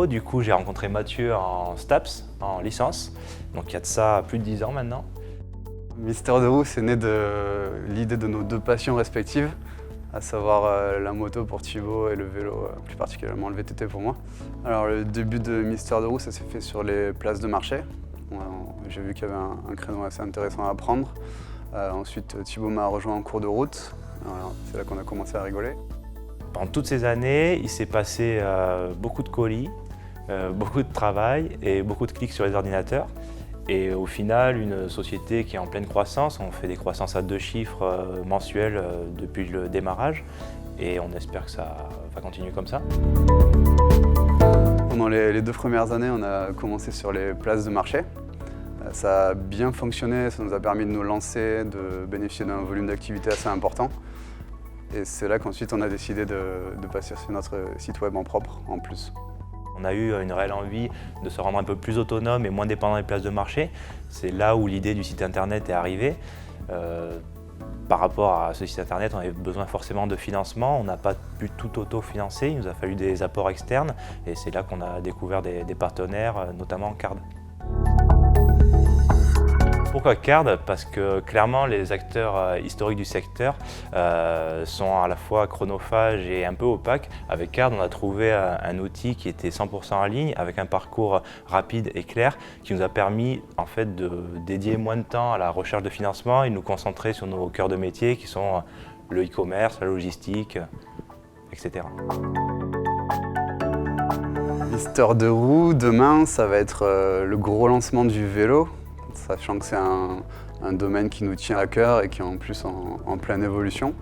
du coup j'ai rencontré Mathieu en STAPS, en licence, donc il y a de ça plus de 10 ans maintenant. Mister de Roue, c'est né de l'idée de nos deux passions respectives, à savoir la moto pour Thibaut et le vélo, plus particulièrement le VTT pour moi. Alors le début de Mister de Roue, ça s'est fait sur les places de marché. J'ai vu qu'il y avait un créneau assez intéressant à prendre. Ensuite, Thibaut m'a rejoint en cours de route. C'est là qu'on a commencé à rigoler. Pendant toutes ces années, il s'est passé beaucoup de colis, beaucoup de travail et beaucoup de clics sur les ordinateurs. Et au final, une société qui est en pleine croissance, on fait des croissances à 2 chiffres mensuels depuis le démarrage et on espère que ça va continuer comme ça. Pendant les 2 premières années, on a commencé sur les places de marché. Ça a bien fonctionné, ça nous a permis de nous lancer, de bénéficier d'un volume d'activité assez important. Et c'est là qu'ensuite on a décidé de passer sur notre site web en propre en plus. On a eu une réelle envie de se rendre un peu plus autonome et moins dépendant des places de marché. C'est là où l'idée du site internet est arrivée. Par rapport à ce site internet, on avait besoin forcément de financement. On n'a pas pu tout autofinancer, il nous a fallu des apports externes et c'est là qu'on a découvert des partenaires, notamment Card. Pourquoi Card? Parce que clairement les acteurs historiques du secteur sont à la fois chronophages et un peu opaques. Avec Card, on a trouvé un outil qui était 100% en ligne, avec un parcours rapide et clair, qui nous a permis en fait, de dédier moins de temps à la recherche de financement et de nous concentrer sur nos cœurs de métier qui sont le e-commerce, la logistique, etc. Mister de Roue, demain, ça va être le gros lancement du vélo. Sachant que c'est un domaine qui nous tient à cœur et qui est en plus en pleine évolution,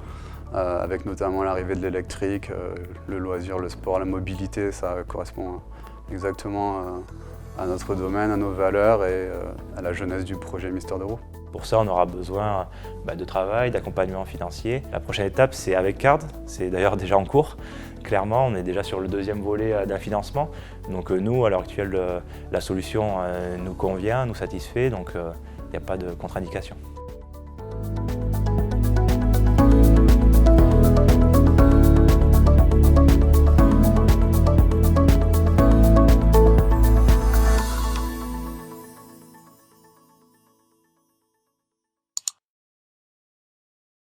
avec notamment l'arrivée de l'électrique, le loisir, le sport, la mobilité, ça correspond exactement à notre domaine, à nos valeurs et à la jeunesse du projet Mister de Roue. Pour ça, on aura besoin de travail, d'accompagnement financier. La prochaine étape, c'est avec Card, c'est d'ailleurs déjà en cours. Clairement, on est déjà sur le 2e volet d'un financement. Donc nous, à l'heure actuelle, la solution nous convient, nous satisfait, donc il n'y a pas de contre-indication.